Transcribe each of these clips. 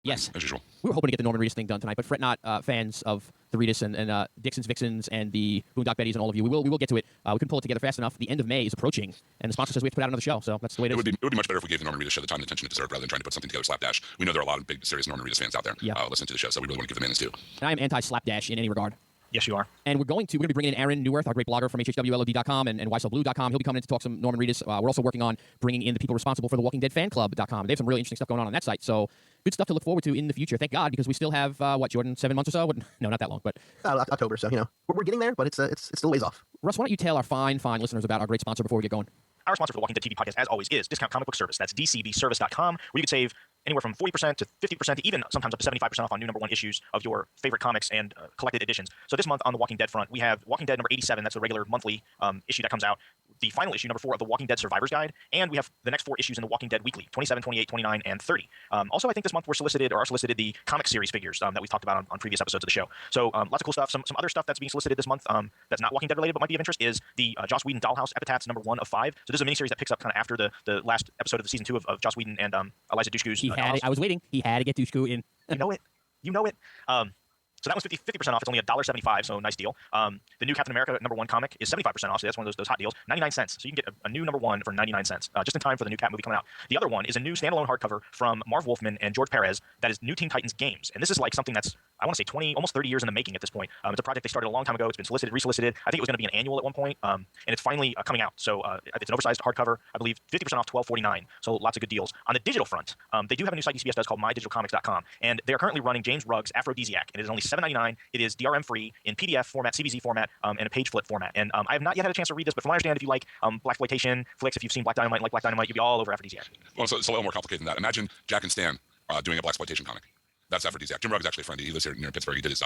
Yes. As usual. We were hoping to get the Norman Reedus thing done tonight, but fret not, fans of the Reedus and Dixon's Vixens and the Boondock Betties and all of you. We will get to it. We couldn't pull it together fast enough. The end of May is approaching, and the sponsor says we have to put out another show, so that's the way it is. It would be much better if we gave the Norman Reedus show the time and attention it deserved rather than trying to put something together slapdash. We know there are a lot of big, serious Norman Reedus fans out there listening to the show, so we really want to give the man his due. And I am anti-slapdash in any regard. Yes, you are. And we're going to be bringing in Aaron Neuwirth, our great blogger from hhwlod.com and ysellblue.com. He'll be coming in to talk some Norman Reedus. We're also working on bringing in the people responsible for the Walking Dead fan club.com. They have some really interesting stuff going on that site. So good stuff to look forward to in the future. Thank God, because we still have, Jordan, 7 months or so? No, not that long, but... October, so, we're getting there, but it's still ways off. Russ, why don't you tell our fine listeners about our great sponsor before we get going? Our sponsor for the Walking Dead TV podcast, as always, is Discount Comic Book Service. That's dcbservice.com, where you can save anywhere from 40% to 50% to even sometimes up to 75% off on new number 1 issues of your favorite comics and collected editions. So this month on the Walking Dead front, we have Walking Dead number 87. That's the regular monthly issue that comes out. The final issue, number 4 of the Walking Dead Survivor's Guide. And we have the next 4 issues in the Walking Dead Weekly, 27, 28, 29, and 30. Also, I think this month are solicited the comic series figures that we've talked about on previous episodes of the show. So lots of cool stuff. Some other stuff that's being solicited this month that's not Walking Dead related but might be of interest is the Joss Whedon Dollhouse Epitaphs number 1 of 5. So this is a miniseries that picks up kind of after the last episode of the season 2 of Joss Whedon and Eliza Dushku's. I was waiting. He had to get Dushku in. You know it. So that was 50% off. It's only $1.75, so nice deal. The new Captain America number 1 comic is 75% off, so that's one of those hot deals. 99 cents. So you can get a new number 1 for 99 cents, just in time for the new Cap movie coming out. The other one is a new standalone hardcover from Marv Wolfman and George Perez that is New Teen Titans Games. And this is like something that's, I want to say 20, almost 30 years in the making at this point. It's a project they started a long time ago. It's been solicited, resolicited. I think it was going to be an annual at one point, and it's finally coming out. So it's an oversized hardcover. I believe 50% off, $12.49. So lots of good deals. On the digital front, they do have a new site DCBS does called mydigitalcomics.com, and they are currently running James Rugg's Aphrodisiac. And it is only $7.99. It is DRM free in PDF format, CBZ format, and a page flip format. And I have not yet had a chance to read this, but from what I understand, if you like blaxploitation flicks, if you've seen Black Dynamite and like Black Dynamite, you'll be all over Aphrodisiac. Well, it's a little more complicated than that. Imagine Jack and Stan doing a blaxploitation comic. That's Aphrodisiac. Jim Rugg is actually a friend. He lives here near Pittsburgh. He did his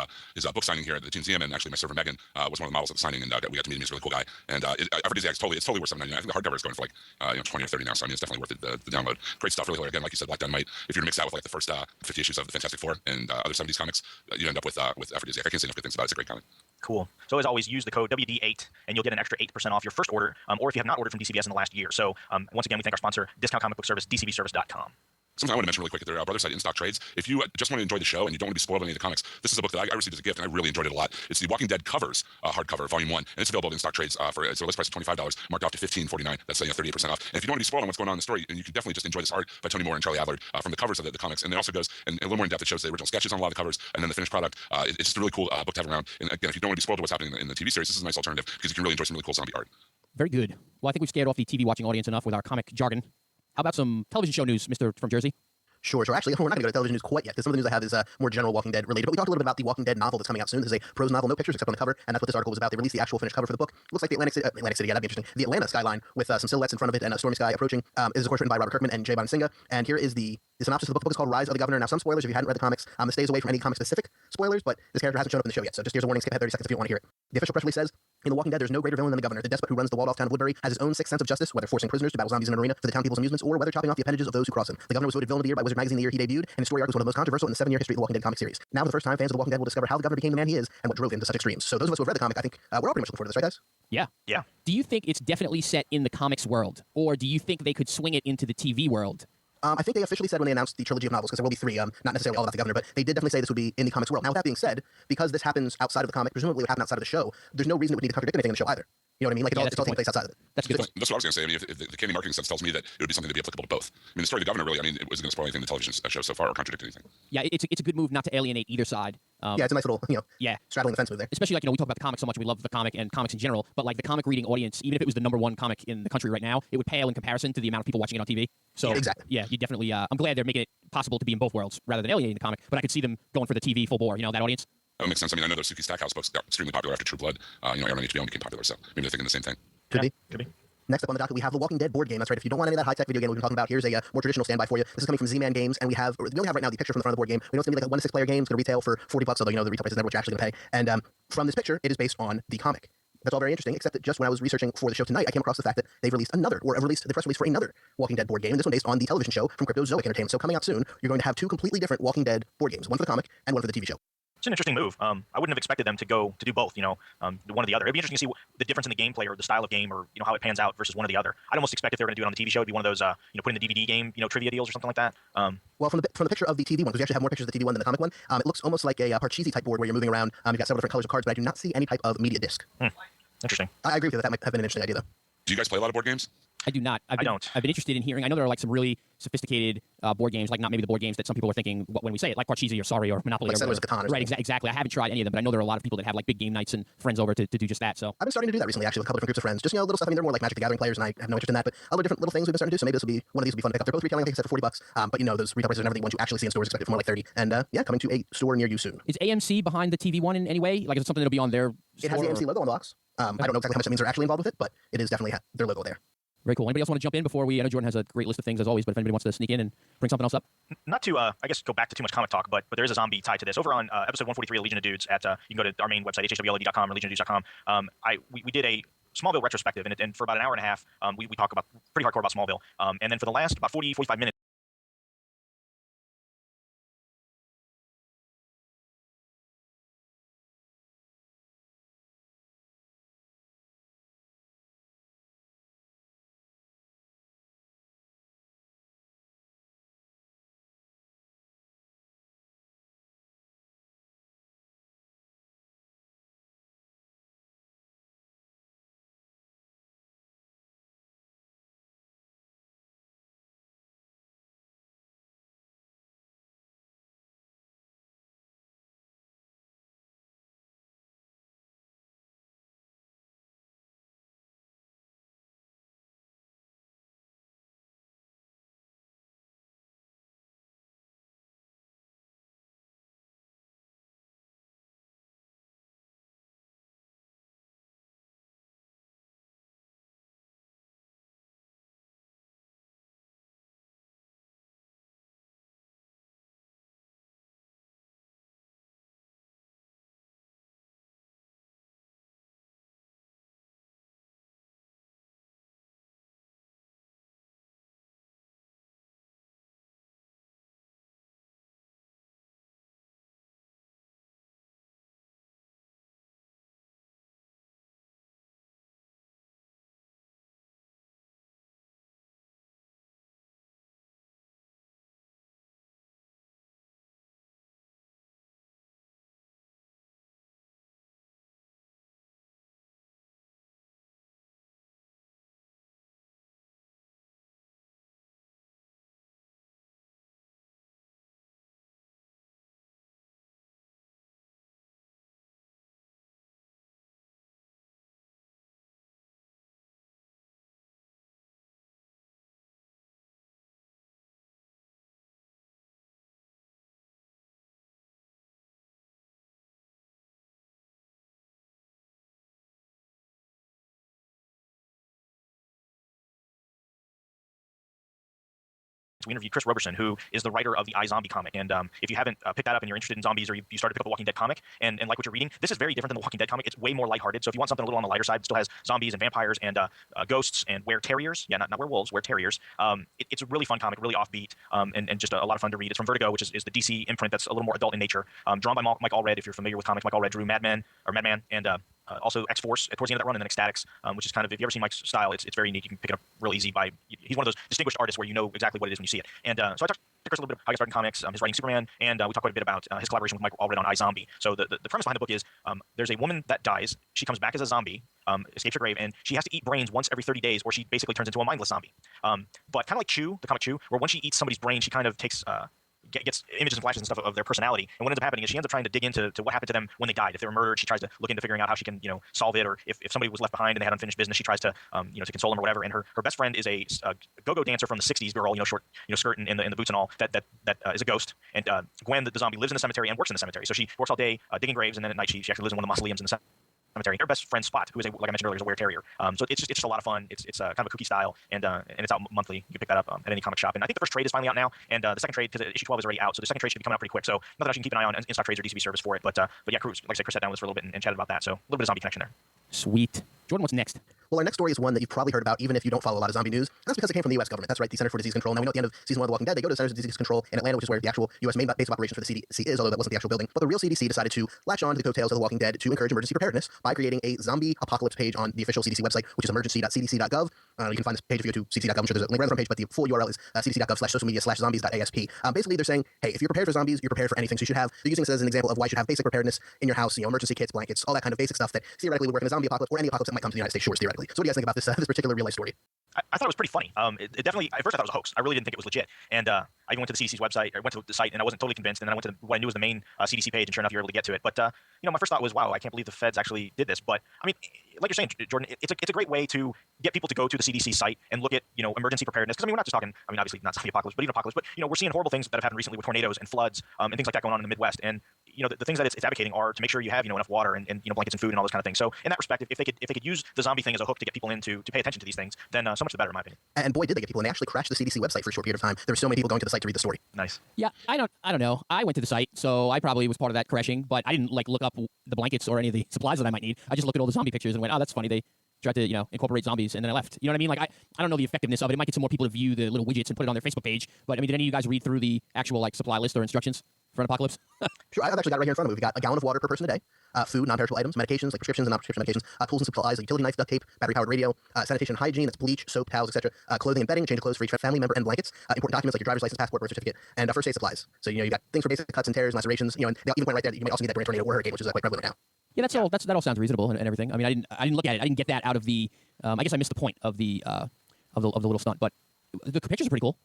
book signing here at the Museum, and actually my server Megan was one of the models at the signing, and we got to meet him. He's a really cool guy. And Aphrodisiac is totally worth $7.99. I think the hardcover is going for like 20 or 30 now, so I mean it's definitely worth it, the download. Great stuff, really. Again, like you said, Black Dynamite. If you're to mix that with like the first 50 issues of the Fantastic Four and other 70s comics, you end up with Aphrodisiac. I can't say enough good things about it. It's a great comic. Cool. So as always, use the code WD8 and you'll get an extra 8% off your first order, or if you have not ordered from DCBS in the last year. So once again, we thank our sponsor, Discount Comic Book Service, dcbservice.com. Something I want to mention really quick at their brother site, In Stock Trades. If you just want to enjoy the show and you don't want to be spoiled on any of the comics, this is a book that I received as a gift and I really enjoyed it a lot. It's the Walking Dead Covers hardcover, Volume 1, and it's available at In Stock Trades for its list price of $25, marked off to $15.49. That's 38% off. And if you don't want to be spoiled on what's going on in the story, and you can definitely just enjoy this art by Tony Moore and Charlie Adler from the covers of the comics. And it also goes and a little more in depth. It shows the original sketches on a lot of the covers and then the finished product. It's just a really cool book to have around. And again, if you don't want to be spoiled to what's happening in the TV series, this is a nice alternative because you can really enjoy some really cool zombie art. Very good. Well, I think we've scared off the TV watching audience enough with our comic jargon. How about some television show news, Mr. from Jersey? Sure. Actually, we're not going to go to television news quite yet, because some of the news I have is more general Walking Dead related. But we talked a little bit about the Walking Dead novel that's coming out soon. This is a prose novel, no pictures except on the cover, and that's what this article was about. They released the actual finished cover for the book. Looks like the Atlantic City, yeah, that'd be interesting. The Atlanta skyline with some silhouettes in front of it and a stormy sky approaching. Is of course written by Robert Kirkman and Jay Bonsinga. And here is the synopsis of the book. The book is called Rise of the Governor. Now, some spoilers if you hadn't read the comics. This stays away from any comic-specific spoilers, but this character hasn't shown up in the show yet. So just here's a warning. Skip ahead 30 seconds if you want to hear it. The official press release says, in The Walking Dead, there's no greater villain than the governor. The despot who runs the walled-off town of Woodbury has his own sixth sense of justice, whether forcing prisoners to battle zombies in an arena for the town people's amusements, or whether chopping off the appendages of those who cross him. The governor was voted villain of the year by Wizard Magazine the year he debuted, and his story arc was one of the most controversial in the 7-year history of the Walking Dead comic series. Now, for the first time, fans of The Walking Dead will discover how the governor became the man he is and what drove him to such extremes. So those of us who have read the comic, I think we're all pretty much looking forward to this, right, guys? Yeah. Yeah. Do you think it's definitely set in the comics world, or do you think they could swing it into the TV world? I think they officially said when they announced the trilogy of novels, because there will be 3, not necessarily all about the governor, but they did definitely say this would be in the comics world. Now, with that being said, because this happens outside of the comic, presumably it would happen outside of the show, there's no reason it would need to contradict anything in the show either. You know what I mean? Like, it's all taking place outside of it. That's a good point. That's what I was going to say. I mean, if the candy marketing sense tells me that it would be something to be applicable to both. I mean, the story of the governor really, I mean, it wasn't going to spoil anything in the television show so far or contradict anything. Yeah, it's a good move not to alienate either side. Yeah, it's a nice little, straddling the fence move there. Especially like, we talk about the comic so much, we love the comic and comics in general, but like the comic reading audience, even if it was the number 1 comic in the country right now, it would pale in comparison to the amount of people watching it on TV. So yeah, exactly. Yeah, you definitely, I'm glad they're making it possible to be in both worlds rather than alienating the comic, but I could see them going for the TV full bore, that audience. That makes sense. I mean, I know those Suki Stackhouse books got extremely popular after True Blood. Aired on HBO and became popular, so maybe they're thinking the same thing. Could be. Next up on the docket, we have the Walking Dead board game. That's right. If you don't want any of that high-tech video game we've been talking about, here's a more traditional standby for you. This is coming from Z-Man Games, and we only have right now the picture from the front of the board game. We know it's going to be like a 1 to 6 player game. It's going to retail for $40, although the retail price is never what you're actually going to pay. And from this picture, it is based on the comic. That's all very interesting, except that just when I was researching for the show tonight, I came across the fact that they've released the press release for another Walking Dead board game, and this one based on the television show from Cryptozoic Entertainment. So coming out soon, you're going to have 2 completely different Walking Dead board games, one for the comic and one for the TV show. It's an interesting move. I wouldn't have expected them to do both. One or the other. It'd be interesting to see the difference in the gameplay or the style of game, or how it pans out versus one or the other. I'd almost expect if they were going to do it on the TV show, it'd be one of those putting the DVD game trivia deals or something like that. Well, from the picture of the TV one, because we actually have more pictures of the TV one than the comic one, it looks almost like a Parcheesi type board where you're moving around. You've got several different colors of cards, but I do not see any type of media disc. Interesting. I agree with you that might have been an interesting idea, though. Do you guys play a lot of board games? I do not. I don't. I've been interested in hearing. I know there are like some really sophisticated board games, like not maybe the board games that some people are thinking when we say it, like Parcheesi or Sorry or Monopoly. Like or Settlers of Catan or right, something. exactly. I haven't tried any of them, but I know there are a lot of people that have like big game nights and friends over to do just that. So I've been starting to do that recently, actually, with a couple different groups of friends. Just, little stuff. I mean, they're more like Magic the Gathering players, and I have no interest in that, but other different little things we've been starting to do, so maybe this will be, one of these will be fun to pick up. They're both retailing, I think, except for $40. But, those retail prices are never the ones you actually see in stores, expected for more like 30. And, coming to a store near you soon. is AMC behind the TV one in any way? Like, is it something that'll be on their It has the AMC logo on the box. I don't know exactly how much that means they're actually involved with it, but it is definitely their logo there. Very cool. Anybody else want to jump in before I know Jordan has a great list of things as always, but if anybody wants to sneak in and bring something else up? Not to, I guess, go back to too much comic talk, but there is a zombie tied to this. Over on episode 143 of Legion of Dudes, you can go to our main website, hhwlod.com or legionofdudes.com. We did a Smallville retrospective, and for about an hour and a half, we talk about pretty hardcore about Smallville. And then for the last about 45 minutes, we interviewed Chris Roberson, who is the writer of the iZombie comic. And if you haven't picked that up and you're interested in zombies, or you started to pick up a Walking Dead comic and like what you're reading, this is very different than the Walking Dead comic. It's way more lighthearted. So if you want something a little on the lighter side, it still has zombies and vampires and ghosts and were-terriers. Yeah, not werewolves, were-terriers. It's a really fun comic, really offbeat, and just a lot of fun to read. It's from Vertigo, which is the DC imprint that's a little more adult in nature. Drawn by Mike Allred, if you're familiar with comics. Mike Allred drew Madman, and also X-Force towards the end of that run, and then Ecstatics, which is kind of, if you ever seen Mike's style, it's very neat. You can pick it up real easy he's one of those distinguished artists where you know exactly what it is when you see it. And so I talked to Chris a little bit about how he started in comics, his writing Superman, and we talked quite a bit about his collaboration with Mike Allred on iZombie. So the premise behind the book is there's a woman that dies, she comes back as a zombie, escapes her grave, and she has to eat brains once every 30 days, or she basically turns into a mindless zombie. But kind of like Chew, the comic Chew, where when she eats somebody's brain, she kind of takes gets images and flashes and stuff of their personality. And what ends up happening is she ends up trying to dig into what happened to them when they died. If they were murdered, she tries to look into figuring out how she can, solve it. Or if somebody was left behind and they had unfinished business, she tries to, to console them or whatever. And her best friend is a go-go dancer from the 60s girl, short, skirt and in the boots and all, that is a ghost. And Gwen, the zombie, lives in the cemetery and works in the cemetery. So she works all day digging graves, and then at night she actually lives in one of the mausoleums in the cemetery. Her best friend Spot, who is like I mentioned earlier, is a were-terrier. So it's just a lot of fun. It's kind of a kooky style, and it's out monthly. You can pick that up at any comic shop. And I think the first trade is finally out now, and the second trade, because issue 12 is already out, so the second trade should be coming out pretty quick. So nothing else, you can keep an eye on in-stock trades or DCB service for it. But yeah, Cruz, like I said, Chris sat down with us for a little bit and chatted about that. So a little bit of zombie connection there. Sweet. Jordan, what's next? Well, our next story is one that you've probably heard about, even if you don't follow a lot of zombie news. And that's because it came from the U.S. government. That's right, the Center for Disease Control. Now, we know at the end of season 1 of The Walking Dead, they go to the Center for Disease Control in Atlanta, which is where the actual U.S. main base of operations for the CDC is, although that wasn't the actual building. But the real CDC decided to latch on to the coattails of The Walking Dead to encourage emergency preparedness by creating a zombie apocalypse page on the official CDC website, which is emergency.cdc.gov. You can find this page if you go to cdc.gov. I'm sure there's a link right on the front page, but the full URL is cdc.gov/socialmedia/zombies.asp. Basically, they're saying, hey, if you're prepared for zombies, you're prepared for anything. So you should have, they're using this as an example of why you should have basic preparedness in your house, emergency kits, blankets, all that kind of basic stuff that theoretically would work in a zombie apocalypse or any apocalypse that might come to the United States shores, theoretically. So what do you guys think about this particular real life story? I thought it was pretty funny. It definitely, at first I thought it was a hoax. I really didn't think it was legit. And I even went to the CDC's website, I went to the site, and I wasn't totally convinced. And then I went to what I knew was the main CDC page, and sure enough, you're able to get to it. But, my first thought was, wow, I can't believe the feds actually did this. But, I mean, like you're saying, Jordan, it's a great way to get people to go to the CDC site and look at, emergency preparedness. Because, we're not just talking, obviously not zombie apocalypse, but even apocalypse. But, we're seeing horrible things that have happened recently with tornadoes and floods and things like that going on in the Midwest. And, the things that it's advocating are to make sure you have, enough water and blankets and food and all those kind of things. So in that perspective, if they could use the zombie thing as a hook to get people in to pay attention to these things, then so much the better, in my opinion. And boy, did they get people, and they actually crashed the CDC website for a short period of time. There were so many people going to the site to read the story. Nice. Yeah, I don't know. I went to the site, so I probably was part of that crashing, but I didn't look up the blankets or any of the supplies that I might need. I just looked at all the zombie pictures and went, oh, that's funny. They tried to, incorporate zombies, and then I left. You know what I mean? Like, I don't know the effectiveness of it. It might get some more people to view the little widgets and put it on their Facebook page, but, did any of you guys read through the actual, supply list or instructions for an apocalypse? Sure, I've actually got it right here in front of me. We've got a gallon of water per person a day, food, non-perishable items, medications, like prescriptions and non-prescription medications, tools and supplies, like utility knife, duct tape, battery-powered radio, sanitation and hygiene, that's bleach, soap, towels, etc., clothing and bedding, change of clothes for each family member, and blankets, important documents like your driver's license, passport, birth certificate, and first aid supplies. So, you got things for basic cuts and tears, lacerations, and they even point right there that you might also need that during a tornado or hurricane, which is quite prevalent now. Yeah, that all sounds reasonable and everything. I didn't look at it. I didn't get that out of the. I guess I missed the point of the little stunt, but the pictures are pretty cool.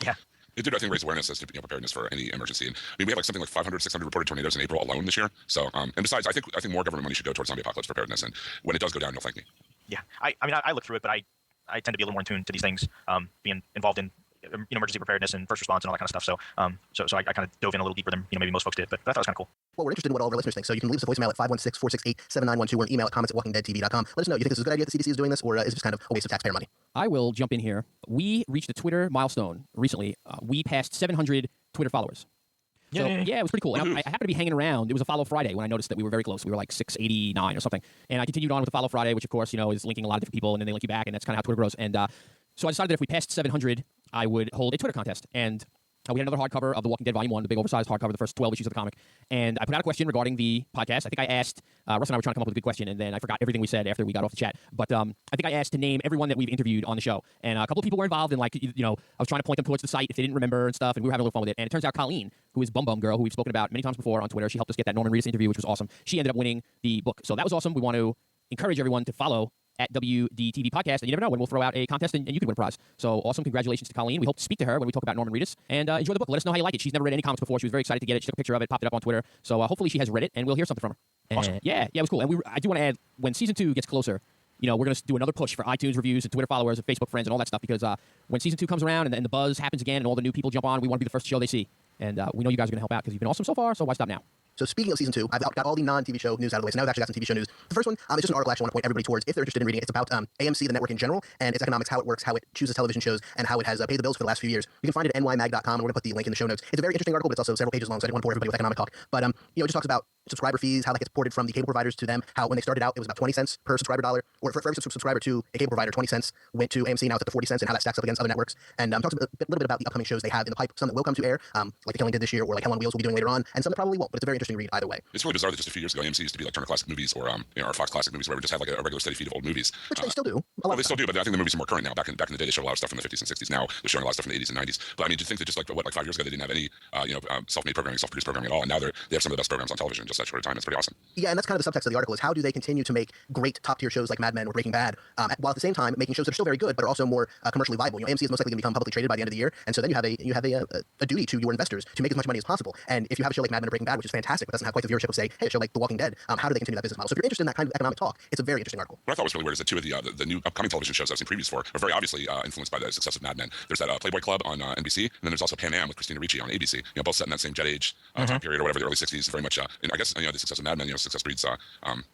Yeah. It did, I think, raise awareness as to preparedness for any emergency. And we have something like 500, 600 reported tornadoes in April alone this year. So, and besides, I think more government money should go towards zombie apocalypse preparedness. And when it does go down, you'll thank me. Yeah, I look through it, but I tend to be a little more in tune to these things, being involved in emergency preparedness and first response and all that kind of stuff. So I kind of dove in a little deeper than maybe most folks did, but I thought it was kind of cool. Well, we're interested in what all of our listeners think, so you can leave us a voicemail at 516-468-7912 or an email at comments@walkingdeadtv.com. Let us know. You think this is a good idea that the CDC is doing this, or is it just kind of a waste of taxpayer money? I will jump in here. We reached a Twitter milestone recently. We passed 700 Twitter followers. So, yeah, it was pretty cool. And I happened to be hanging around. It was a Follow Friday when I noticed that we were very close. We were like 689 or something. And I continued on with the Follow Friday, which, of course, is linking a lot of different people, and then they link you back, and that's kind of how Twitter grows. And so I decided that if we passed 700, I would hold a Twitter contest. And we had another hardcover of The Walking Dead Volume 1, the big oversized hardcover, the first 12 issues of the comic. And I put out a question regarding the podcast. I think I asked, Russ and I were trying to come up with a good question, and then I forgot everything we said after we got off the chat. But I think I asked to name everyone that we've interviewed on the show. And a couple of people were involved in, I was trying to point them towards the site if they didn't remember and stuff, and we were having a little fun with it. And it turns out Colleen, who is Bum Bum Girl, who we've spoken about many times before on Twitter, she helped us get that Norman Reedus interview, which was awesome. She ended up winning the book. So that was awesome. We want to encourage everyone to follow at WDTV Podcast, and you never know when we'll throw out a contest and you could win a prize. So awesome. Congratulations to Colleen. We hope to speak to her when we talk about Norman Reedus, and enjoy the book. Let us know how you like it. She's never read any comics before. She was very excited to get it. She took a picture of it, popped it up on Twitter. So hopefully she has read it, and we'll hear something from her. Awesome. Yeah, it was cool. And I do want to add, when season 2 gets closer, we're going to do another push for iTunes reviews and Twitter followers and Facebook friends and all that stuff, because when season 2 comes around and the buzz happens again and all the new people jump on, we want to be the first show they see. And we know you guys are going to help out because you've been awesome so far, so why stop now? So speaking of season 2, I've got all the non-TV show news out of the way. So now I've actually got some TV show news. The first one is just an article I actually want to point everybody towards if they're interested in reading it. It's about AMC, the network in general, and its economics, how it works, how it chooses television shows, and how it has paid the bills for the last few years. You can find it at nymag.com, and we're going to put the link in the show notes. It's a very interesting article, but it's also several pages long, so I didn't want to bore everybody with economic talk. But it just talks about subscriber fees, how that gets ported from the cable providers to them, how when they started out, it was about 20 cents per subscriber dollar, or for every subscriber to a cable provider, 20 cents went to AMC, now it's up to 40 cents, and how that stacks up against other networks. And talks a little bit about the upcoming shows they have in the pipe, some that will come to air, like The Killing did this year, or like Hell on Wheels will be doing later on, and some that probably won't, but it's a very interesting read either way. It's really bizarre that just a few years ago, AMC used to be like Turner Classic Movies or or Fox Classic Movies, where we just had like a regular steady feed of old movies. Which they still do. Well, they still do, but I think the movies are more current now. Back in the day, they showed a lot of stuff from the 50s and 60s. Now they're showing a lot of stuff from the 80s and 90s. But do you think that just like 5 years ago, they didn't have any self-made programming, self-produced programming at all, and now they have some of the best programs on television in just that short time. It's pretty awesome. Yeah, and that's kind of the subtext of the article is how do they continue to make great top-tier shows like Mad Men or Breaking Bad, while at the same time making shows that are still very good but are also more commercially viable. AMC is most likely going to become publicly traded by the end of the year, and so then you have a duty to your investors to make as much money as possible. And if you have a show like Mad Men or Breaking Bad, which is fantastic, but doesn't have quite the viewership of, say, hey, a show like The Walking Dead, how do they continue that business model? So if you're interested in that kind of economic talk, it's a very interesting article. What I thought was really weird is that two of the new upcoming television shows I've seen previews for are very obviously influenced by the success of Mad Men. There's that Playboy Club on NBC, and then there's also Pan Am with Christina Ricci on ABC. Both set in that same jet age time period or whatever, the early 60s. Very much, and I guess the success of Mad Men, success breeds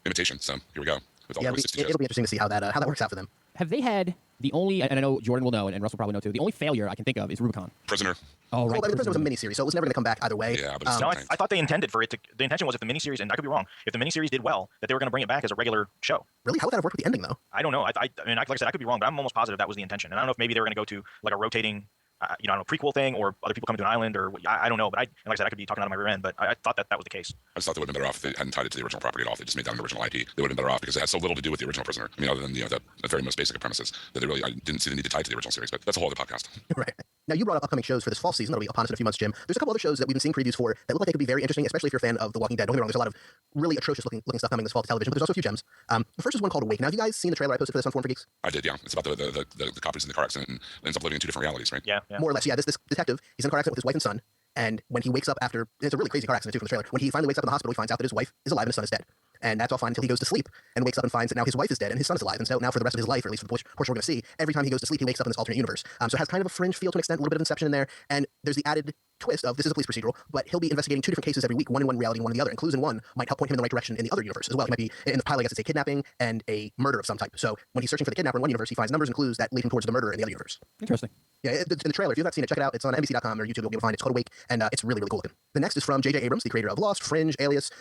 imitation. So here we go with all the 60 shows. It'll be interesting to see how that works out for them. Have they had The only, and I know Jordan will know, and Russell probably know too, the only failure I can think of is Rubicon. Prisoner. Oh, Well, right. I mean, the Prisoner was a miniseries, so it was never going to come back either way. Yeah, but it's No, still I thought they intended for it to. The intention was if the miniseries, and I could be wrong, if the miniseries did well, that they were going to bring it back as a regular show. Really? How would that have worked with the ending, though? I don't know. I mean, like I said, I could be wrong, but I'm almost positive that was the intention. And I don't know if maybe they were going to go to like a rotating, I don't know, prequel thing, or other people coming to an island, or I don't know. But and like I said, I could be talking out of my rear end, but I thought that was the case. I just thought they would have been better off if they hadn't tied it to the original property at all. If they just made that an original IP. They would have been better off because it had so little to do with the original Prisoner. I mean, other than the very most basic of premises that they really I didn't see the need to tie it to the original series. But that's a whole other podcast. Right. Now, you brought up upcoming shows for this fall season that'll be upon us in a few months, Jim. There's a couple other shows that we've been seeing previews for that look like they could be very interesting, especially if you're a fan of The Walking Dead. Don't get me wrong, there's a lot of really atrocious looking stuff coming this fall to television, but there's also a few gems. The first is one called Awake. Now, have you guys seen the trailer I posted for this on Forum for Geeks? I did, yeah. It's about the cops in the car accident and ends up living in two different realities, right? Yeah. More or less, yeah. This detective, he's in a car accident with his wife and son, and when he wakes up after, it's a really crazy car accident too from the trailer, when he finally wakes up in the hospital, he finds out that his wife is alive and his son is dead. And that's all fine until he goes to sleep and wakes up and finds that now his wife is dead and his son is alive. And so now for the rest of his life, or at least for the portion we're going to see, every time he goes to sleep, he wakes up in this alternate universe. So it has kind of a fringe feel to an extent, a little bit of Inception in there. And there's the added twist of this is a police procedural, but he'll be investigating two different cases every week, one in one reality and one in the other. And clues in one might help point him in the right direction in the other universe as well. He might be, in the pilot, I guess it's a kidnapping and a murder of some type. So when he's searching for the kidnapper in one universe, he finds numbers and clues that lead him towards the murderer in the other universe. Interesting. Yeah, in the trailer, if you've not seen it, check it out. It's on NBC.com or YouTube. You'll be able to find it. It's called Awake, and it's really, really cool looking. The next is from J.J. Abrams, the creator of Lost, Fringe, Alias.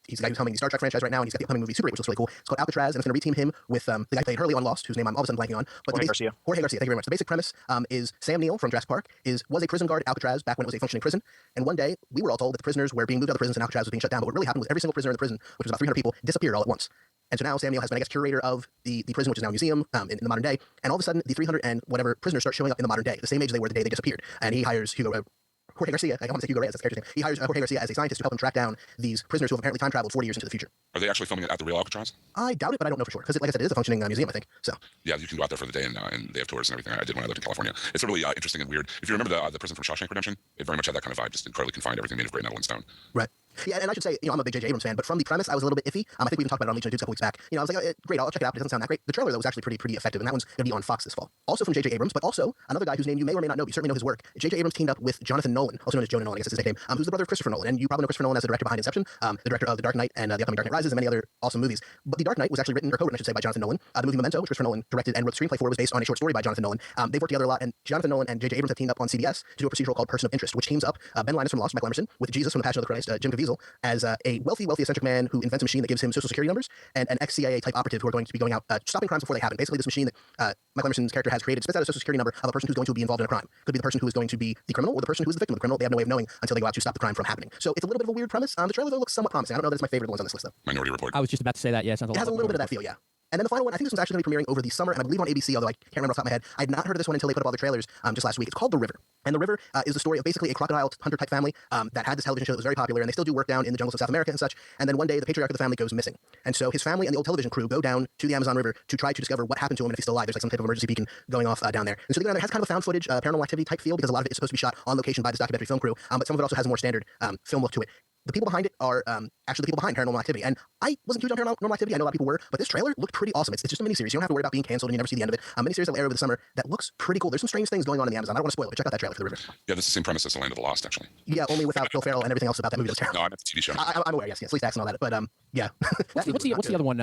He's the guy who's helming the Star Trek franchise right now, and he's got the upcoming movie Super 8, which looks really cool. It's called Alcatraz, and it's going to reteam him with the guy who played Hurley on Lost, whose name I'm all of a sudden blanking on. But Jorge Garcia. Jorge Garcia, thank you very much. The basic premise is Sam Neill from Jurassic Park was a prison guard at Alcatraz back when it was a functioning prison. And one day, we were all told that the prisoners were being moved out of the prisons and Alcatraz was being shut down. But what really happened was every single prisoner in the prison, which was about 300 people, disappeared all at once. And so now Sam Neill has been, I guess, curator of the prison, which is now a museum in the modern day. And all of a sudden, the 300 and whatever prisoners start showing up in the modern day, the same age they were the day they disappeared. And he hires Jorge Garcia. I want to say Hugo Reyes, that's the character's name. He hires Jorge Garcia as a scientist to help him track down these prisoners who have apparently time traveled 40 years into the future. Are they actually filming it at the real Alcatraz? I doubt it, but I don't know for sure. Because, like I said, it is a functioning museum, I think. So Yeah, you can go out there for the day and they have tours and everything. I did when I lived in California. It's really interesting and weird. If you remember the prison from Shawshank Redemption, it very much had that kind of vibe, just incredibly confined, everything made of gray metal and stone. Right. Yeah, and I should say, I'm a big J.J. Abrams fan, but from the premise, I was a little bit iffy. I think we even talked about it on Legion of Dudes a couple weeks back. I was like, great, I'll check it out, but it doesn't sound that great. The trailer, though, was actually pretty effective, and that one's going to be on Fox this fall. Also from J.J. Abrams, but also another guy whose name you may or may not know, but you certainly know his work. J.J. Abrams teamed up with Jonathan Nolan, also known as Jonah Nolan, I guess is his name, who's the brother of Christopher Nolan. And you probably know Christopher Nolan as the director behind Inception, the director of The Dark Knight and the upcoming Dark Knight Rises and many other awesome movies. But The Dark Knight was actually written, or co-written, I should say, by Jonathan Nolan. The movie Memento, which Christopher Nolan directed and wrote the screenplay for, was based on a short story by Jonathan Nolan. They've worked together a lot, and Jonathan Nolan and J.J. Abrams have teamed up on CBS to do a procedural called Person of Interest, which teams up Ben Linus from Lost, Michael Emerson, with Jesus from The Passion of the Christ, Jim Caviezel, as a wealthy eccentric man who invents a machine that gives him social security numbers, and an ex-CIA type operative who are going to be going out stopping crimes before they happen. Basically, this machine that Michael Emerson's character has created spits out a social security number of a person who's going to be involved in a crime. Could be the person who is going to be the criminal or the person who is the victim of the criminal. They have no way of knowing until they go out to stop the crime from happening. So it's a little bit of a weird premise. The trailer, though, looks somewhat promising. I don't know that it's my favorite of the ones on this list, though. Minority Report. I was just about to say that. Yeah, it sounds It has a little bit of that feel, yeah. And then the final one, I think this one's actually going to be premiering over the summer, and I believe on ABC, although I can't remember off the top of my head. I had not heard of this one until they put up all the trailers just last week. It's called The River. And The River is the story of basically a crocodile hunter type family that had this television show that was very popular, and they still do work down in the jungles of South America and such. And then one day, the patriarch of the family goes missing. And so his family and the old television crew go down to the Amazon River to try to discover what happened to him and if he's still alive. There's like some type of emergency beacon going off down there. And so it has kind of a found footage, paranormal activity type feel because a lot of it is supposed to be shot on location by this documentary film crew, but some of it also has a more standard film look to it. The people behind it are actually the people behind Paranormal Activity. And I wasn't huge on Paranormal Activity. I know a lot of people were, but this trailer looked pretty awesome. It's just a miniseries. You don't have to worry about being canceled and you never see the end of it. A miniseries that will air over the summer that looks pretty cool. There's some strange things going on in the Amazon. I don't want to spoil it, but check out that trailer for The River. Yeah, this is the same premise as The Land of the Lost, actually. Yeah, only without Will Ferrell and everything else about that movie. That's terrible. No, I meant the TV show. I'm aware, yes, Least Acts and all that. But yeah. What's the other one?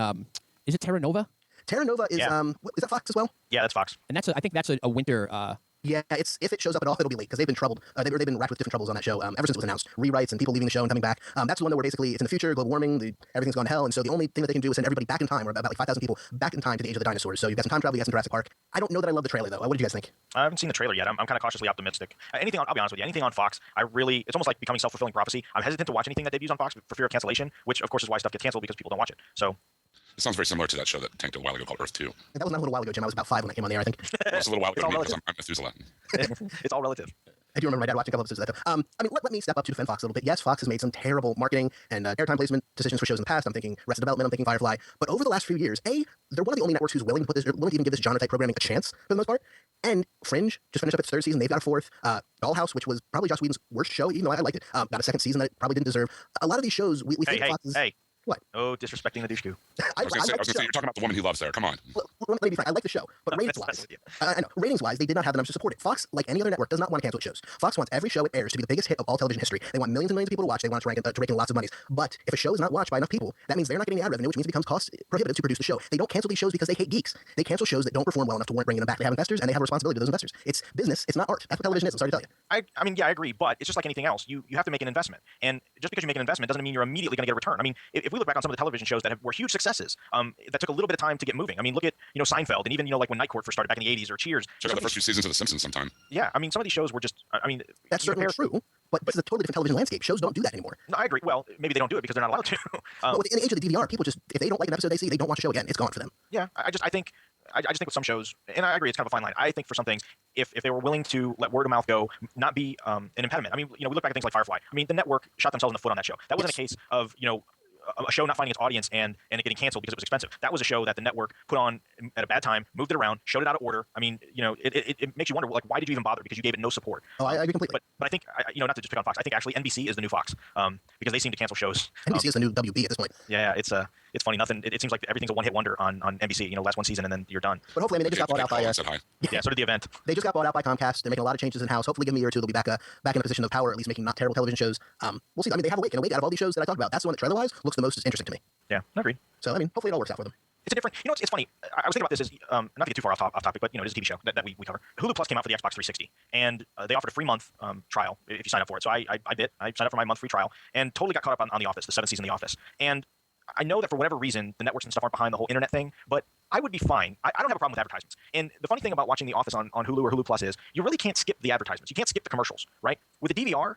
Is it Terra Nova? Terra Nova is, Yeah. is that Fox as well? Yeah, that's Fox. And I think that's a winter. Yeah, if it shows up at all, it'll be late because they've been troubled. They've been racked with different troubles on that show ever since it was announced. Rewrites and people leaving the show and coming back. That's the one where basically it's in the future, global warming, everything's gone to hell, and so the only thing that they can do is send everybody back in time, or about like 5,000 people back in time to the age of the dinosaurs. So you've got some time travel, you got some Jurassic Park. I don't know that I love the trailer though. What did you guys think? I haven't seen the trailer yet. I'm kind of cautiously optimistic. I'll be honest with you. Anything on Fox, it's almost like becoming self-fulfilling prophecy. I'm hesitant to watch anything that debuts on Fox for fear of cancellation, which of course is why stuff gets canceled because people don't watch it. So It sounds very similar to that show that tanked a while ago called Earth 2. That was not a little while ago, Jim. I was about 5 when I came on the air, I think. Well, it's a little while ago It's to all me because I'm Methuselah. it's all relative. I do remember my dad watching a couple episodes of that, though. I mean, let me step up to defend Fox a little bit. Yes, Fox has made some terrible marketing and airtime placement decisions for shows in the past. I'm thinking Arrested Development, I'm thinking Firefly. But over the last few years, they're one of the only networks who's willing to even give this genre-type programming a chance, for the most part. And Fringe just finished up its 3rd season. They've got a 4th. Dollhouse, which was probably Joss Whedon's worst show, even though I liked it, got a 2nd season that it probably didn't deserve. A lot of these shows, we think Fox is... Hey. What? Oh, disrespecting the douche-coo. I was going to like say, the show. you're talking about the woman he loves there. Come on. Let me be frank. I like the show, but ratings-wise, I know ratings-wise, they did not have the numbers to support it. Fox, like any other network, does not want to cancel its shows. Fox wants every show it airs to be the biggest hit of all television history. They want millions and millions of people to watch. They want it to rake in lots of monies. But if a show is not watched by enough people, that means they're not getting the ad revenue, which means it becomes cost prohibitive to produce the show. They don't cancel these shows because they hate geeks. They cancel shows that don't perform well enough to warrant bringing them back. They have investors, and they have a responsibility to those investors. It's business. It's not art. That's what television is. I'm sorry to tell you. I mean, yeah, I agree, but it's just like anything else. You have to make an investment, and just because you make an investment doesn't mean you're immediately going to get a return. I mean, if we look back on some of the television shows that were huge successes, that took a little bit of time to get moving. I mean, look at Seinfeld, and even like when Night Court first started back in the '80s, or Cheers. Check out the first few seasons of The Simpsons sometime. Yeah, I mean, some of these shows were just. I mean, that's certainly true. But this is a totally different television landscape. Shows don't do that anymore. No, I agree. Well, maybe they don't do it because they're not allowed to. But in the age of the DVR, people just, if they don't like an episode they see, they don't watch the show again. It's gone for them. Yeah, I just think with some shows, and I agree, it's kind of a fine line. I think for some things, if they were willing to let word of mouth go, not be an impediment. I mean, we look back at things like Firefly. I mean, the network shot themselves in the foot on that show. That wasn't a case of a show not finding its audience and it getting canceled because it was expensive. That was a show that the network put on at a bad time, moved it around, showed it out of order. I mean, it makes you wonder, like, why did you even bother? Because you gave it no support. Oh, I agree completely. But I think, not to just pick on Fox, I think actually NBC is the new Fox because they seem to cancel shows. NBC is the new WB at this point. Yeah, it's funny. Nothing. It seems like everything's a one-hit wonder on NBC. Last one season and then you're done. But hopefully, I mean, they just got bought out by. Yeah, so did the event. They just got bought out by Comcast. They're making a lot of changes in house. Hopefully, give them a year or two, they'll be back in a position of power, at least making not terrible television shows. We'll see. I mean, they have Awake, and Awake, out of all these shows that I talked about, that's the one that trailer-wise looks the most interesting to me. Yeah, agreed. So I mean, hopefully it all works out for them. It's a different. It's funny. I was thinking about this as not to get too far off topic, but it is a TV show that we cover. Hulu Plus came out for the Xbox 360, and they offered a free month trial if you sign up for it. So I bit. I signed up for my month free trial and totally got caught up on The Office, the 7th season of The Office. And I know that for whatever reason, the networks and stuff aren't behind the whole internet thing, but I would be fine. I don't have a problem with advertisements. And the funny thing about watching The Office on Hulu or Hulu Plus is you really can't skip the advertisements. You can't skip the commercials, right? With the DVR,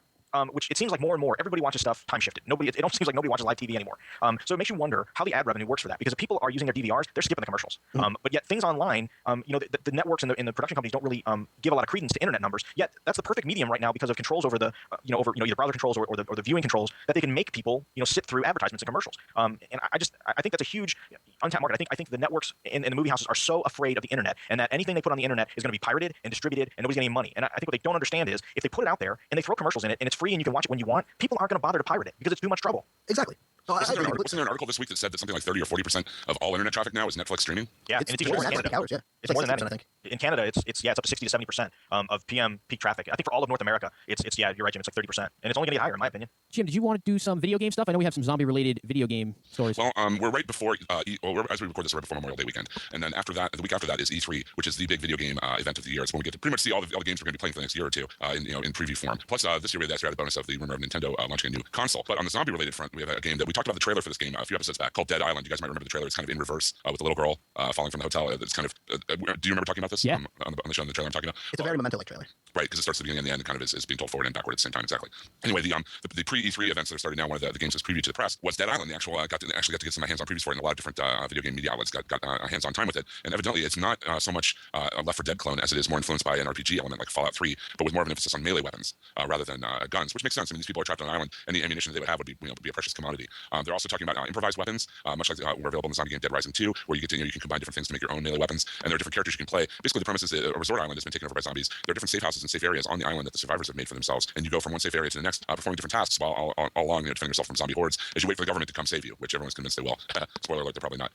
which it seems like more and more, everybody watches stuff time shifted. It almost seems like nobody watches live TV anymore. So it makes you wonder how the ad revenue works for that. Because if people are using their DVRs, they're skipping the commercials. But yet things online, the networks and the production companies don't really give a lot of credence to internet numbers. Yet that's the perfect medium right now because of controls over the either browser controls or the viewing controls that they can make people sit through advertisements and commercials. And I think that's a huge untapped market. I think the networks and the movie houses are so afraid of the internet and that anything they put on the internet is going to be pirated and distributed and nobody's getting any money. And I think what they don't understand is if they put it out there and they throw commercials in it and it's free and you can watch it when you want, people aren't going to bother to pirate it because it's too much trouble. Exactly. Wasn't there an article this week that said that something like 30 or 40% of all internet traffic now is Netflix streaming? Yeah, and it's even more in Canada. Hours, yeah. It's more than that. I think. In Canada, it's up to 60 to 70% of PM peak traffic. I think for all of North America, it's you're right, Jim. It's like 30%, and it's only going to get higher, in my opinion. Jim, did you want to do some video game stuff? I know we have some zombie-related video game stories. Well, we're right before, as we record this, right before Memorial Day weekend, and then after that, the week after that is E3, which is the big video game event of the year. It's when we get to pretty much see all the games we're going to be playing for the next year or two in preview form. Plus, this year we had the added bonus of the rumor of Nintendo launching a new console. But on the zombie-related front, we have a game that we talked about the trailer for this game a few episodes back called Dead Island. You guys might remember the trailer. It's kind of in reverse with the little girl falling from the hotel. It's kind of. Do you remember talking about this? Yeah. On the show, on the trailer I'm talking about. It's a very Memento-like trailer. Right, because it starts at the beginning and the end, and kind of is being told forward and backward at the same time. Exactly. Anyway, the pre-E3 events that are starting now, one of the games that's previewed to the press was Dead Island. They actually got to get some hands-on previews for it, and a lot of different video game media outlets got hands-on time with it. And evidently, it's not so much a Left 4 Dead clone as it is more influenced by an RPG element like Fallout 3, but with more of an emphasis on melee weapons rather than guns, which makes sense. I mean, these people are trapped on an island, and the ammunition that they would have would be a precious commodity. They're also talking about improvised weapons, much like were available in the zombie game Dead Rising 2, where you get to you can combine different things to make your own melee weapons, and there are different characters you can play. Basically, the premise is that a resort island has been taken over by zombies. There are different safe houses and safe areas on the island that the survivors have made for themselves, and you go from one safe area to the next, performing different tasks while all along defending yourself from zombie hordes as you wait for the government to come save you, which everyone's convinced they will. Spoiler alert, they're probably not.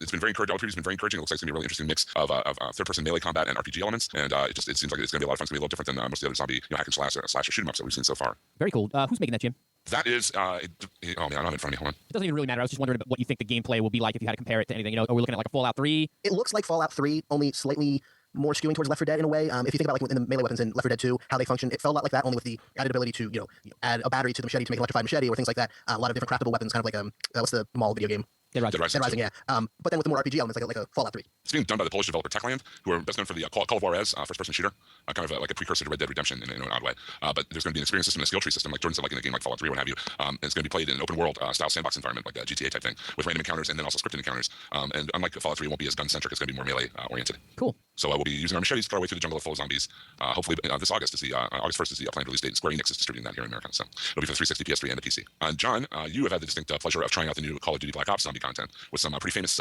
It's been very encouraging. All the previews have been very encouraging. It looks like it's going to be a really interesting mix of third-person melee combat and RPG elements, and it seems like it's going to be a lot of fun. It's going to be a little different than most of the other zombie hack and slasher shoot 'em ups that we've seen so far. Very cool. Who's making that, Jim? That is, oh man, I don't have it in front of me. Hold on. It doesn't even really matter. I was just wondering what you think the gameplay will be like if you had to compare it to anything. Are we looking at like a Fallout 3? It looks like Fallout 3, only slightly more skewing towards Left 4 Dead in a way. If you think about like in the melee weapons in Left 4 Dead 2, how they function, it felt a lot like that, only with the added ability to add a battery to the machete to make an electrified machete or things like that. A lot of different craftable weapons, kind of like what's the mall video game? Dead Rising. Dead Rising, yeah. But then with the more RPG elements, like a Fallout 3. It's being done by the Polish developer Techland, who are best known for the Call of Juarez first-person shooter, kind of like a precursor to Red Dead Redemption in an odd way. But there's going to be an experience system and a skill tree system, like Jordan said, like in a game like Fallout 3 or what have you. And it's going to be played in an open-world style sandbox environment, like a GTA type thing, with random encounters and then also scripted encounters. And unlike Fallout 3, it won't be as gun-centric. It's going to be more melee-oriented. Cool. So we'll be using our machetes to cut our way through the jungle full of zombies. Hopefully this August is August 1st is the planned release date. Square Enix is distributing that here in America. So it'll be for the 360, PS3, and the PC. John, you have had the distinct pleasure of trying out the new Call of Duty Black Ops zombie content with some pretty famous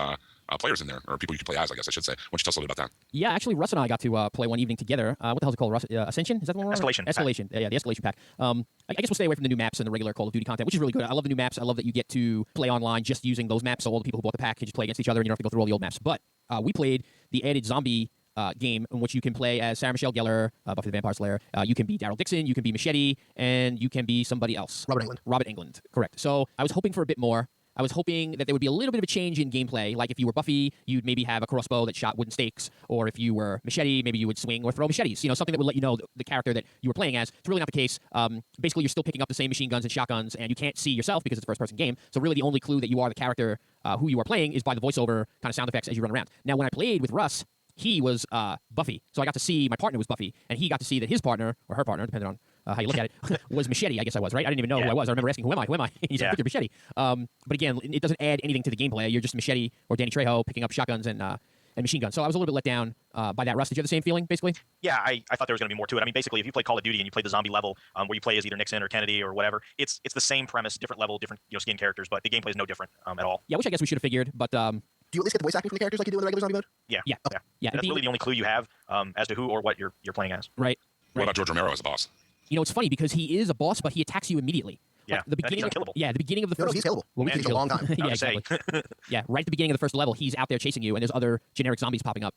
players in there, or people you can play as, I guess I should say. Why don't you tell us a little bit about that? Yeah, actually, Russ and I got to play one evening together. What the hell is it called? Russ, Ascension? Is that the one? Escalation. Escalation. Yeah, the Escalation pack. I guess we'll stay away from the new maps and the regular Call of Duty content, which is really good. I love the new maps. I love that you get to play online just using those maps. So all the people who bought the pack can just play against each other, and you don't have to go through all the old maps. But we played the added zombie game in which you can play as Sarah Michelle Gellar, Buffy the Vampire Slayer. You can be Daryl Dixon, you can be Machete, and you can be somebody else. Robert Englund. Robert Englund, correct. So I was hoping for a bit more. I was hoping that there would be a little bit of a change in gameplay. Like if you were Buffy, you'd maybe have a crossbow that shot wooden stakes, or if you were Machete, maybe you would swing or throw machetes. You know, something that would let you know the character that you were playing as. It's really not the case. Basically, you're still picking up the same machine guns and shotguns, and you can't see yourself because it's a first-person game. So really, the only clue that you are the character who you are playing is by the voiceover kind of sound effects as you run around. Now, when I played with Russ, he was Buffy, so I got to see my partner was Buffy, and he got to see that his partner, or her partner, depending on how you look at it, was Machete, I guess I was, right? I didn't even know who I was. I remember asking, who am I? Who am I? He's like, you're Machete. But again, it doesn't add anything to the gameplay. You're just Machete or Danny Trejo picking up shotguns and machine guns. So I was a little bit let down by that. Russ, did you have the same feeling, basically? Yeah, I thought there was going to be more to it. I mean, basically, if you play Call of Duty and you play the zombie level, where you play as either Nixon or Kennedy or whatever, it's the same premise, different level, different skin characters, but the gameplay is no different at all. Yeah, which I guess we should have figured, but Do you at least get the voice acting from the characters like you do in the regular zombie mode? Yeah. Yeah, And that's really the only clue you have as to who or what you're playing as. right. What about George Romero as a boss? You know, it's funny because he is a boss, but he attacks you immediately. Yeah, Like, the beginning. he's unkillable. Yeah, the beginning of the No, first. he's killable. Well, we It can takes a long time. yeah, I would say. exactly. Yeah, right at the beginning of the first level, he's out there chasing you, and there's other generic zombies popping up,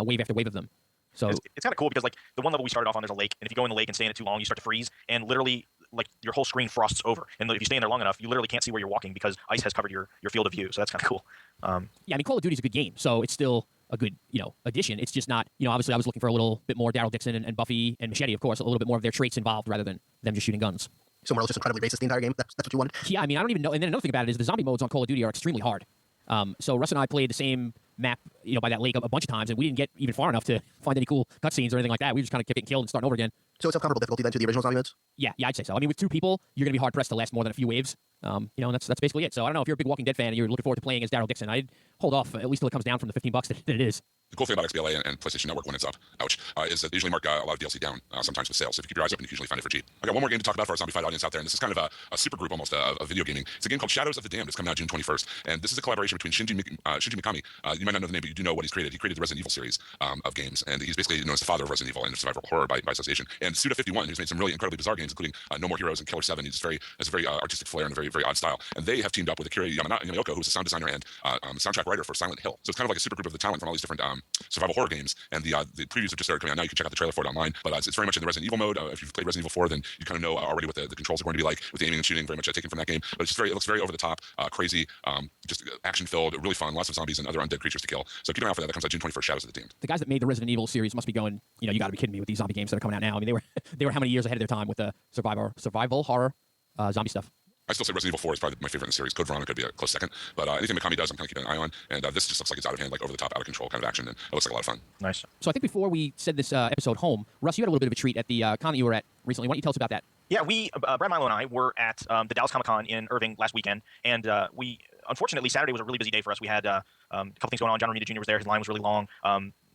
wave after wave of them. So It's kind of cool because like the one level we started off on, there's a lake, and if you go in the lake and stay in it too long, you start to freeze, and literally like your whole screen frosts over. And if you stay in there long enough, you literally can't see where you're walking because ice has covered your field of view. So that's kind of cool. yeah, I mean, Call of Duty is a good game, so it's still a good addition. It's just not obviously I was looking for a little bit more Daryl Dixon and Buffy and Machete, of course, a little bit more of their traits involved rather than them just shooting guns. So Merle's just incredibly racist the entire game. That's what you wanted. Yeah, I mean, I don't even know. And then another thing about it is the zombie modes on Call of Duty are extremely hard. So Russ and I played the same map, by that lake a bunch of times, and we didn't get even far enough to find any cool cutscenes or anything like that. We just kind of kept getting killed and starting over again. So it's of comparable difficulty then to the original zombie modes? Yeah, I'd say so. I mean, with two people, you're going to be hard-pressed to last more than a few waves. And that's basically it. So I don't know if you're a big Walking Dead fan and you're looking forward to playing as Daryl Dixon. I'd hold off at least till it comes down from the $15 that it is. The cool thing about XBLA and PlayStation Network when it's up, is that they usually mark a lot of DLC down sometimes with sales. So if you keep your eyes open, you can usually find it for cheap. I got one more game to talk about for our Zombie Fight audience out there, and this is kind of a super group almost of video gaming. It's a game called Shadows of the Damned. It's coming out June 21st, and this is a collaboration between Shinji Mikami. You might not know the name, but you do know what he's created. He created the Resident Evil series of games, and he's basically known as the father of Resident Evil and survival horror by association. And Suda51, who's made some really incredibly bizarre games, including No More Heroes and Killer 7. He's has a very artistic flair and a very, very odd style. And they have teamed up with Akira Yamaoka, who's a sound designer and soundtrack writer for Silent Hill. So it's kind of like a super group of the talent from all these different survival horror games. And the previews have just started coming out now. You can check out the trailer for it online. But it's very much in the Resident Evil mode. If you've played Resident Evil 4, then you kind of know already what the controls are going to be like with the aiming and shooting, very much taken from that game. But it looks very over the top, crazy, just action filled, really fun, lots of zombies and other undead creatures to kill. So keep an eye out for that. That comes out June 21st. Shadows of the Damned. The guys that made the Resident Evil series must be going, you got to be kidding me with these zombie games that are coming out now. I mean, they were how many years ahead of their time with the survival horror zombie stuff. I still say Resident Evil 4 is probably my favorite in the series. Code Veronica could be a close second. But anything Mikami does, I'm kind of keeping an eye on. And this just looks like it's out of hand, like over the top, out of control kind of action. And it looks like a lot of fun. Nice. So I think before we send this episode home, Russ, you had a little bit of a treat at the con that you were at recently. Why don't you tell us about that? Yeah, Brad Milo and I were at the Dallas Comic-Con in Irving last weekend, and unfortunately, Saturday was a really busy day for us. We had a couple things going on. John Romita Jr. was there. His line was really long.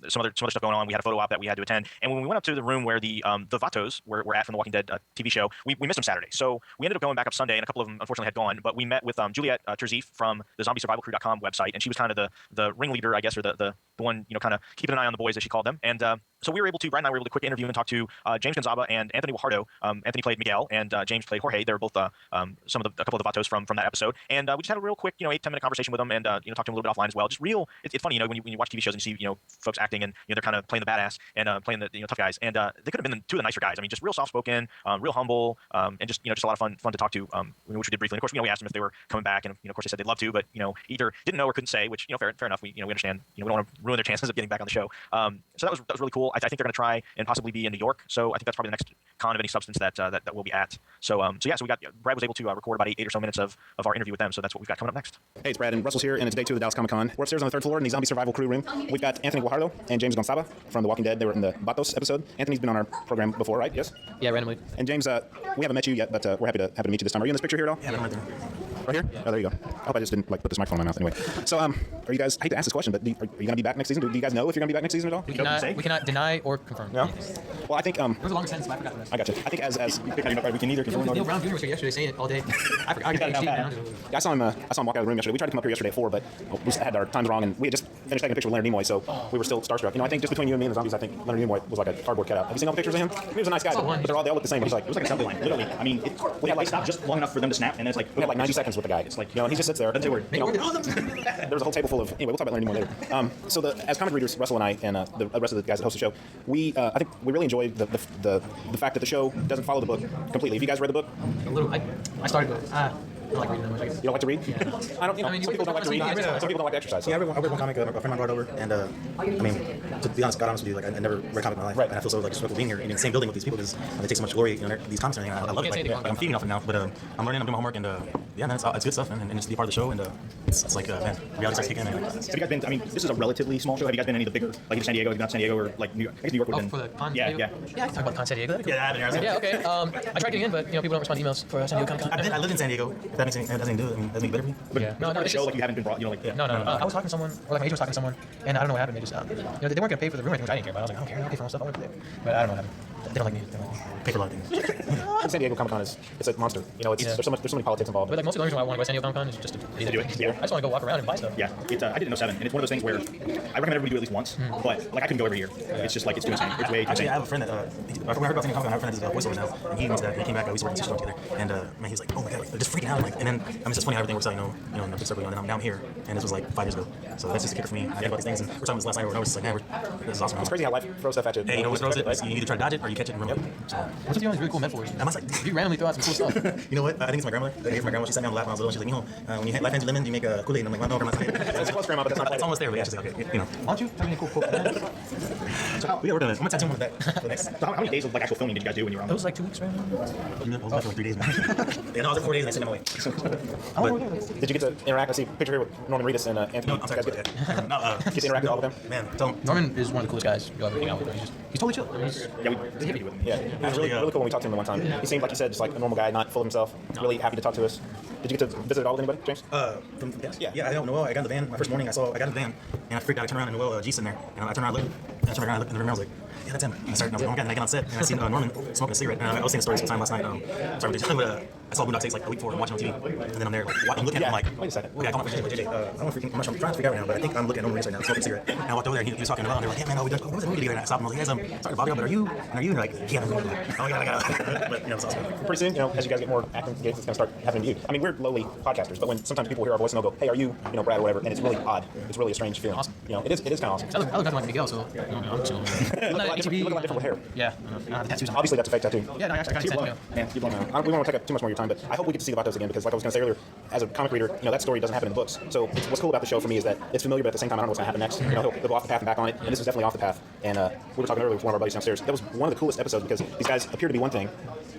Some other stuff going on. We had a photo op that we had to attend. And when we went up to the room where the Vatos were at from the Walking Dead TV show, we missed them Saturday. So we ended up going back up Sunday, and a couple of them unfortunately had gone. But we met with Juliet Terzif from the ZombieSurvivalCrew.com website, and she was kind of the ringleader, I guess, or the one kind of keeping an eye on the boys, as she called them. And so Brad and I were able to quick interview and talk to James Gonzaba and Anthony Guajardo. Anthony played Miguel, and James played Jorge. They were both a couple of the Vatos from that episode. And we just had a real quick 8-10 minute conversation with them, and talked to them a little bit offline as well. Just real. It's funny, when you watch TV shows and you see folks acting and they're kind of playing the badass and playing the tough guys, and they could have been two of the nicer guys. I mean, just real soft spoken, real humble, and just just a lot of fun to talk to. Which we did briefly. And of course, we asked them if they were coming back, and of course they said they'd love to, but either didn't know or couldn't say. Which fair enough. We understand. We don't want to ruin their chances of getting back on the show. So that was really cool. I think they're going to try and possibly be in New York. So I think that's probably the next con of any substance that we'll be at. So we got Brad was able to record about eight or so minutes of our interview with them. So that's what we've got coming up next. Hey, it's Brad, and Russell's here, and it's day 2 of the Dallas Comic-Con. We're upstairs on the 3rd floor in the Zombie Survival Crew room. We've got Anthony Guajardo and James Gonzaba from The Walking Dead. They were in the Vatos episode. Anthony's been on our program before, right? Yes? Yeah, randomly. And James, we haven't met you yet, but we're happy to meet you this time. Are you in this picture here at all? Yeah, I'm right there. Right here? Oh, there you go. I hope I just didn't like put this microphone in my mouth anyway. So, are you guys? I hate to ask this question, but are you going to be back next season? Do you guys know if you're going to be back next season at all? We cannot deny or confirm. No. Well, I think There was a longer sentence, but I forgot the rest. I got you. I think as we can neither confirm nor Neil Brown Jr. was here yesterday saying it all day. I forgot. I got HD now. Yeah, I saw him walk out of the room yesterday. We tried to come up here yesterday at 4, but we had our times wrong, and we had just finished taking a picture with Leonard Nimoy, so we were still starstruck. You know, I think just between you and me and the zombies, I think Leonard Nimoy was like a cardboard cutout. Have you seen all the pictures of him? He was a nice guy, but they all look the same. He's like, It was like a assembly line, literally. I mean, we had like stopped just long enough for them to snap, and then it's like we had like 90 seconds with the guy. It's like, you know, and he just sits there. Doesn't say a word. You know, there was a whole table full of. Anyway, we'll talk about Leonard Nimoy later. So as comic readers, Russell and I and the rest of the guys that host the show, I think we really enjoy the fact that the show doesn't follow the book completely. Have you guys read the book? A little. I started with. I don't like reading that much, I guess. You don't like to read? Yeah. I don't. You know, I mean, some people don't like to read. Some people don't like to exercise. Yeah, I read one comic. A friend of mine brought over, and I mean, to be honest, God honest with you, like I never read a comic in my life, Right. and I feel so like special being here in the same building with these people because they take so much glory, you know, these comics and everything. I love it. Like, I'm feeding off it now, but I'm learning, I'm doing my homework, and yeah, man, it's good stuff, and just to be part of the show, and it's like man, reality starts kicking in. And, have you guys been? I mean, this is a relatively small show. Have you guys been any of the bigger, like in San Diego? Have you been to San Diego or like New York? I guess New York would have been. For the con. Yeah, Diego? yeah. Yeah, I can talk about Con San Diego. Yeah, I've been there. Yeah, okay. I tried getting in, but people don't respond to emails for San Diego Comic Con. I lived in San Diego. If that makes any, that doesn't do it. I mean, doesn't make it better for you. But Yeah. no, No, the it's show just- like you haven't been brought. You know, like No. I was talking to someone, or like my agent was talking to someone, and I don't know what happened. They just, they weren't going to pay for the room, which I didn't care about. I was like, I don't care. I'll pay for my stuff. I'll pay. But I don't know what happened. They don't like me. They don't like me. Pay for a lot of things. San Diego Comic Con it's a monster. You know, there's so many politics involved. But like most of the reason why I want to go to San Diego Comic Con is just to do it. I just want to go walk around and buy stuff. Yeah, it's I did it in 07, and it's one of those things where I recommend everybody do it at least once, but like I couldn't go every year. It's just like it's too insane. It's way too Actually, I insane. have a friend that when I heard about San Diego Comic Con, I have a friend that does voiceovers now, and he went to that. He came back. We used to work in the together, and man, he's like, oh my god, like, they're just freaking out. Like, and then I mean, it's just funny how everything works out. You know, in a big circle. And now I'm here, and this was like 5 years ago. So that's just a kicker for me. I think about these things, and we're talking this last night. I was just like, man, this is awesome. It's crazy how life throws stuff at you. Hey, you know what throws it? Like, You either try to dodge it or you catch it and run with it. So, What's with you on these really cool metaphors? I was like, You randomly throw out some cool stuff. you know what? I think it's my grandmother. I gave my grandma. She sat me on the lap when I was little. She's like, when you life hands you lemon, you make a Kool-Aid. And I'm like, well, no, grandma. it's close, grandma, but that's not It's almost there, but yeah, she's like, okay, you know. Why don't you tell me a cool quote? We got rid of this. I'm gonna tattoo him on the back. For the next. So how many days of like actual filming did you guys do when you were on? It was like 2 weeks, right? I was there for like 3 days, man. Yeah, no, I was there 4 days and I sent him away. Did you get to interact? I see a picture here with Norman Reedus and Anthony. No, I'm sorry. You guys get to interact with all of them? Man, don't. Norman is one of the coolest guys you'll ever hang out with. He's totally chill. I mean, Yeah, we did interview with him. Yeah, it was really cool when we talked to him the one time. He seemed like you said, just like a normal guy, not full of himself. Really happy to talk to us. Did you get to visit at all with anybody, James? From yeah, I don't know. I got in the van. My first morning, I got in the van, and I freaked out. I turned around and Noel G's in there, and I turned around, and I turned around, and looked in the room, and I was like, yeah, that's him. And I was like, oh my god, and I get on set, and I seen Norman smoking a cigarette. And I was saying the story sometime last night. Sorry, but I saw Boondock Saints like a week before. I'm watching on TV, and then I'm there, like, I'm looking at him like, wait a second. I called my friend JJ. I'm trying to figure out right now, but I think I'm looking at Norman Reedus right now, smoking a cigarette. And I walked over there, and he was talking about, and they're like, yeah, man, what was that movie together? And I stopped him. I was like, guys, sorry to bother you, but are you? And they're like, yeah, I'm like, oh my god, I gotta. But it's awesome. Pretty soon, as you guys get more acting gigs, it's going to start happening to you. I mean, we're lowly podcasters, but when sometimes people hear our voice and they'll go, hey, are you, Brad or whatever, and it's really odd. It's really a strange feeling. Awesome. It is kind of awesome. I look nothing like Miguel, so I'm chill. You look a lot different with hair. Yeah, the tattoos on. Obviously, that's a fake tattoo. Yeah, no, I got Keep it. blowing. Man, keep blowing. We don't want to take up too much more of your time, but I hope we get to see the Vatos again because, like I was going to say earlier, as a comic reader, that story doesn't happen in the books. So what's cool about the show for me is that it's familiar, but at the same time, I don't know what's going to happen next. He'll go off the path and back on it, and this is definitely off the path. And we were talking earlier with one of our buddies downstairs. That was one of the coolest episodes because these guys appear to be one thing,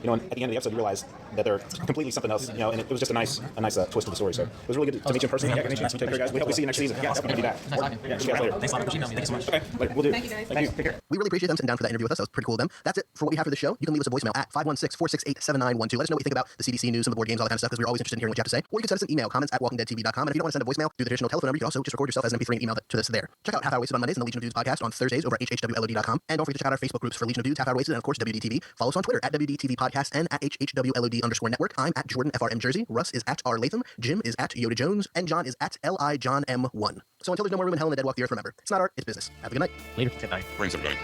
and at the end of the episode, you realize that they're completely something else. And it was just a nice twist to the story. So it was really good to meet you in person. Yeah, nice to take care, guys. We hope we see you next season. Yeah, definitely be back. Nice talking. Yeah, see you guys later. Thanks a lot for emailing me. Thank you so much. Okay, we'll do. Thank you, guys. Thank you. Take care. We really appreciate them sitting down for that interview with us. That was pretty cool of them. That's it for what we have for the show. You can leave us a voicemail at 516-468-7912. Let us know what you think about the CDC news, some of the board games, all that kind of stuff, because we're always interested in hearing what you have to say. Or you can send us an email, comments@walkingdeadtv.com. And if you don't want to send a voicemail through the traditional telephone number, you can also just record yourself as an MP3 and email it to us there. Check out Half Hour Wasted on Mondays and the Legion of Dudes podcast on Thursdays over at hhwlod.com. And don't forget to check out our Facebook groups for Legion of Dudes, Half Hour Wasted, and of course WDTV. Follow us on Twitter at WDTV podcast and at HHWLOD_network. I'm at Jordan FRM Jersey. Russ is at R Latham. Jim is at Yoda Jones. And John is at LI John M1. So until there's no more room in hell and the dead walk the earth, remember, it's not art, it's business. Have a good night. Later. Good night. Brains, everybody.